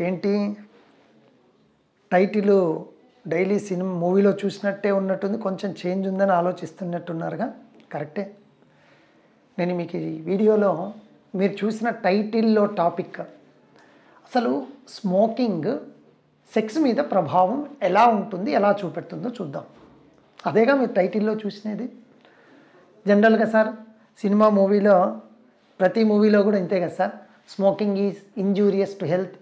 ఏంటి title daily cinema మూవీలో చూసినట్టే ఉన్నట్టుంది, కొంచెం చేంజ్ ఉందని ఆలోచిస్తున్నట్టున్నారుగా. కరెక్టే. నేను మీకు ఈ వీడియోలో మీరు చూసిన టైటిల్లో టాపిక్ అసలు స్మోకింగ్ సెక్స్ మీద ప్రభావం ఎలా ఉంటుంది, ఎలా చూపెడుతుందో చూద్దాం. అదేగా మీరు టైటిల్లో చూసినది. జనరల్గా సార్ సినిమా మూవీలో ప్రతి మూవీలో కూడా ఇంతే కదా sir, smoking is injurious to health.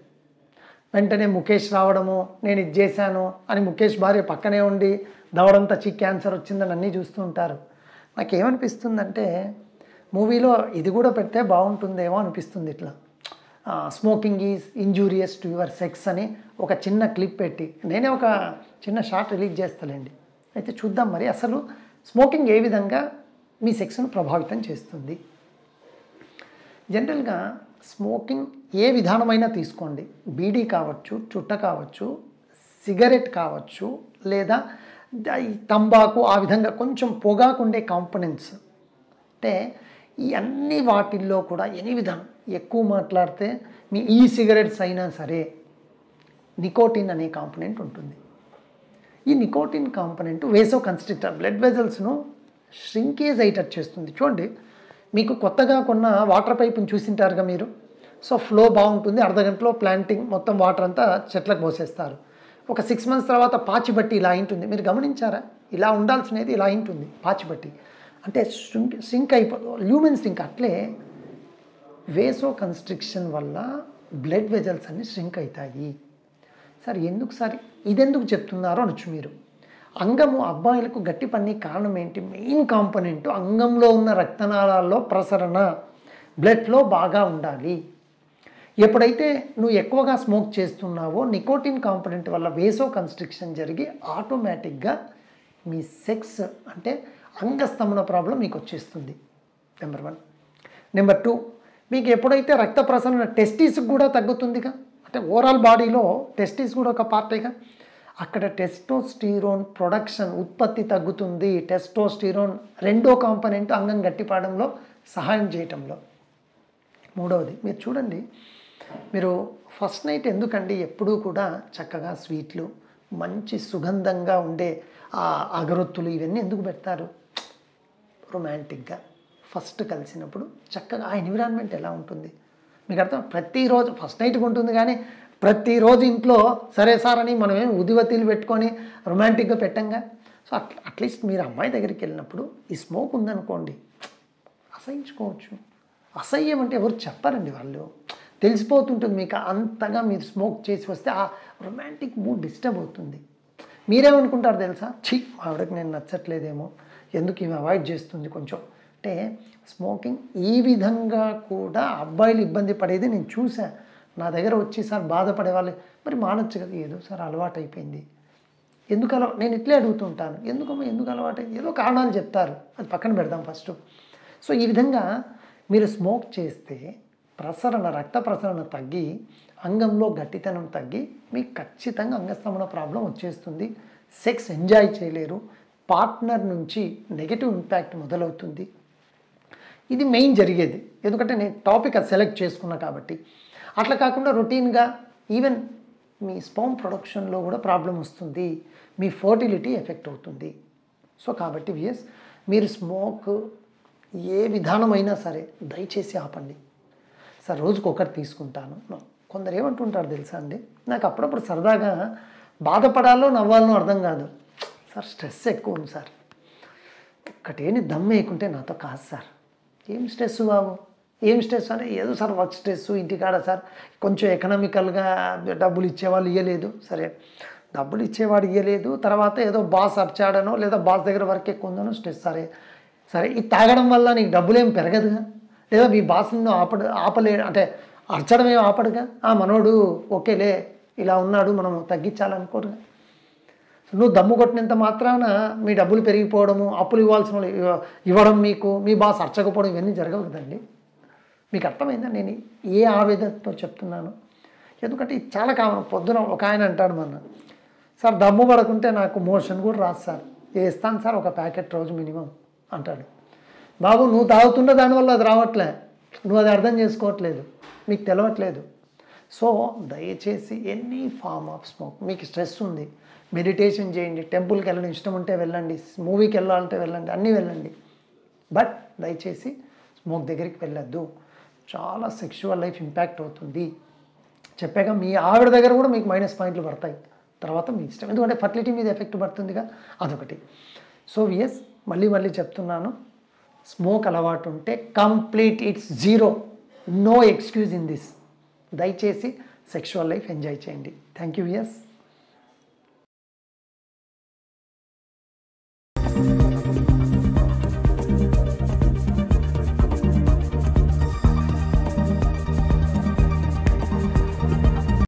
వెంటనే ముఖేష్ రావడము, నేను ఇది చేశాను అని ముఖేష్ భార్య పక్కనే ఉండి దవడంతా క్యాన్సర్ వచ్చిందని అన్నీ చూస్తూ ఉంటారు. నాకేమనిపిస్తుందంటే మూవీలో ఇది కూడా పెడితే బాగుంటుందేమో అనిపిస్తుంది. ఇట్లా smoking is injurious to your sex అని ఒక చిన్న క్లిప్ పెట్టి నేనే ఒక చిన్న షార్ట్ రిలీజ్ చేస్తానండి. అయితే చూద్దాం మరి అసలు స్మోకింగ్ ఏ విధంగా మీ సెక్స్ను ప్రభావితం చేస్తుంది. జనరల్గా స్మోకింగ్ ఏ విధానమైనా తీసుకోండి, బీడీ కావచ్చు, చుట్ట కావచ్చు, సిగరెట్ కావచ్చు, లేదా తంబాకు, ఆ విధంగా కొంచెం పొగాకుండే కాంపోనెంట్స్. అంటే ఈ అన్ని వాటిల్లో కూడా ఎన్ని విధానం ఎక్కువ మాట్లాడితే మీ ఈ సిగరెట్స్ అయినా సరే నికోటిన్ అనే కాంపోనెంట్ ఉంటుంది. ఈ nicotine component vasoconstrictor blood వెజల్స్ను ష్రింకేజ్ అయ్యేటట్టు చేస్తుంది. చూడండి, మీకు కొత్తగా కొన్న వాటర్ పైప్ని చూసింటారుగా మీరు. సో ఫ్లో బాగుంటుంది, అర్ధగంటలో ప్లాంటింగ్ మొత్తం వాటర్ అంతా చెట్లకు పోసేస్తారు. ఒక 6 months తర్వాత పాచిబట్టి ఇలా ఉంటుంది. మీరు గమనించారా? ఇలా ఉండాల్సినది ఇలా ఉంటుంది పాచిబట్టి, అంటే సింక్ అయిపోతుంది, ల్యూమెన్ సింక్. అట్లే వేసో కన్స్ట్రిక్షన్ వల్ల బ్లడ్ వెజల్స్ అన్ని ష్రింక్ అవుతాయి. సార్ ఎందుకు సార్ ఇదెందుకు చెప్తున్నారో అనొచ్చు మీరు. అంగము అబ్బాయిలకు గట్టి పని కారణం ఏంటి? మెయిన్ కాంపోనెంట్ అంగంలో ఉన్న రక్తనాళాల్లో ప్రసరణ, బ్లడ్ ఫ్లో బాగా ఉండాలి. ఎప్పుడైతే నువ్వు ఎక్కువగా స్మోక్ చేస్తున్నావో నికోటిన్ కాంపోనెంట్ వల్ల వేసో కన్స్ట్రిక్షన్ జరిగి ఆటోమేటిక్గా మీ సెక్స్ అంటే అంగస్తంభన ప్రాబ్లం మీకు వచ్చేస్తుంది. నెంబర్ 1. నెంబర్ 2, మీకు ఎప్పుడైతే రక్త ప్రసరణ టెస్టిస్ కూడా తగ్గుతుందిగా, అంటే ఓవరాల్ బాడీలో టెస్టిస్ కూడా ఒక పార్టీగా, అక్కడ టెస్టోస్టిరోన్ ప్రొడక్షన్ ఉత్పత్తి తగ్గుతుంది. టెస్టోస్టిరోన్ రెండో కాంపోనెంట్ అంగం గట్టిపడంలో సహాయం చేయటంలో. 3వది మీరు చూడండి, మీరు ఫస్ట్ నైట్ ఎందుకండి ఎప్పుడూ కూడా చక్కగా స్వీట్లు, మంచి సుగంధంగా ఉండే అగరొత్తులు ఇవన్నీ ఎందుకు పెడతారు? రొమాంటిక్గా ఫస్ట్ కలిసినప్పుడు చక్కగా ఆ ఎన్విరాన్మెంట్ ఎలా ఉంటుంది మీకు అర్థం. ప్రతిరోజు ఫస్ట్ నైట్కి ఉంటుంది కానీ ప్రతిరోజు ఇంట్లో సరే సార్ అని మనం ఏం ఉదివతీలు పెట్టుకొని రొమాంటిక్గా పెట్టంగా. సో అట్లీస్ట్ మీరు అమ్మాయి దగ్గరికి వెళ్ళినప్పుడు ఈ స్మోక్ ఉందనుకోండి, అసహించుకోవచ్చు. అసహ్యం అంటే ఎవరు చెప్పారండి, వాళ్ళు తెలిసిపోతుంటుంది మీకు. అంతగా మీరు స్మోక్ చేసి వస్తే ఆ రొమాంటిక్ మూడ్ డిస్టర్బ్ అవుతుంది. మీరేమనుకుంటారు తెలుసా? ఆవిడకి నేను నచ్చట్లేదేమో, ఎందుకు ఈమె అవాయిడ్ చేస్తుంది కొంచెం అంటే. స్మోకింగ్ ఈ విధంగా కూడా అబ్బాయిలు ఇబ్బంది పడేది నేను చూసాను. నా దగ్గర వచ్చి సార్ బాధపడే వాళ్ళు, మరి మానొచ్చు కదా. ఏదో సార్ అలవాటు అయిపోయింది. ఎందుకు నేను ఇట్లే అడుగుతుంటాను, ఎందుకు అలవాటు అయింది? ఏదో కారణాలు చెప్తారు, అది పక్కన పెడదాం ఫస్ట్. సో ఈ విధంగా మీరు స్మోక్ చేస్తే రక్త ప్రసరణ తగ్గి అంగంలో గట్టితనం తగ్గి మీకు ఖచ్చితంగా అంగస్తంభన ప్రాబ్లం వచ్చేస్తుంది. సెక్స్ ఎంజాయ్ చేయలేరు, పార్ట్నర్ నుంచి నెగిటివ్ ఇంపాక్ట్ మొదలవుతుంది. ఇది మెయిన్ జరిగేది, ఎందుకంటే నేను టాపిక్ అది సెలెక్ట్ చేసుకున్నా కాబట్టి. అట్లా కాకుండా రొటీన్గా ఈవెన్ మీ స్పర్మ్ ప్రొడక్షన్లో కూడా ప్రాబ్లం వస్తుంది, మీ ఫర్టిలిటీ ఎఫెక్ట్ అవుతుంది. సో కాబట్టి వియస్ మీరు స్మోక్ ఏ విధానమైనా సరే దయచేసి ఆపండి. సార్ రోజుకు ఒకటి తీసుకుంటాను. కొందరు ఏమంటుంటారు తెలుసా అండి, నాకు అప్పుడప్పుడు సరదాగా బాధపడాలో నవ్వాలనో అర్థం కాదు. సార్ స్ట్రెస్ ఎక్కువ ఉంది సార్, ఒక్కటేని దమ్ వేయకుంటే నాతో కాదు సార్. ఏం స్ట్రెస్ బాబు, ఏం స్ట్రెస్ అంటే ఏదో సార్ వర్క్ స్ట్రెస్, ఇంటికాడ సార్ కొంచెం ఎకనామికల్గా డబ్బులు ఇచ్చేవాళ్ళు ఇవ్వలేదు, సరే డబ్బులు ఇచ్చేవాడు ఇవ్వలేదు, తర్వాత ఏదో బాస్ అర్చాడనో లేదా బాస్ దగ్గర వర్క్ ఎక్కువ ఉందనో స్ట్రెస్. సరే ఇది తాగడం వల్ల నీకు డబ్బులు ఏం పెరగదుగా, లేదా మీ బాస్ను ఆపలే అంటే అర్చడం ఏం ఆపడుగా, మనోడు ఓకేలే ఇలా ఉన్నాడు మనం తగ్గించాలనుకోరుగా. నువ్వు దమ్ము కొట్టినంత మాత్రాన మీ డబ్బులు పెరిగిపోవడము, అప్పులు ఇవ్వాల్సిన ఇవ్వడం, మీకు మీ బాస్ అర్చకపోవడం ఇవన్నీ జరగవు కదండి. మీకు అర్థమైందా నేను ఏ ఆవేదనతో చెప్తున్నాను? ఎందుకంటే ఇది చాలా కామన్. పొద్దున ఒక ఆయన అంటాడు సార్ దమ్ము పడకుంటే నాకు మోషన్ కూడా రాదు సార్, వేస్తాను సార్ ఒక ప్యాకెట్ రోజు మినిమం అంటాడు. బాబు నువ్వు తాగుతున్న దానివల్ల అది రావట్లే, నువ్వు అది అర్థం చేసుకోవట్లేదు, మీకు తెలవట్లేదు. సో దయచేసి ఎనీ ఫార్మ్ ఆఫ్ స్మోక్, మీకు స్ట్రెస్ ఉంది, మెడిటేషన్ చేయండి, టెంపుల్కి వెళ్ళడం ఇష్టం ఉంటే వెళ్ళండి, మూవీకి వెళ్ళాలంటే వెళ్ళండి, అన్నీ వెళ్ళండి, బట్ దయచేసి స్మోక్ దగ్గరికి వెళ్ళొద్దు. చాలా సెక్షువల్ లైఫ్ ఇంపాక్ట్ అవుతుంది. చెప్పాక మీ ఆవిడ దగ్గర కూడా మీకు మైనస్ పాయింట్లు పడతాయి, తర్వాత మీ ఇష్టం, ఎందుకంటే ఫర్టిలిటీ మీద ఎఫెక్ట్ పడుతుందిగా, అదొకటి. సో ఎస్, మళ్ళీ చెప్తున్నాను, స్మోక్ అలవాటు ఉంటే complete, it's zero, no excuse in this. దయచేసి సెక్షువల్ లైఫ్ ఎంజాయ్ చేయండి. Thank you. ఎస్.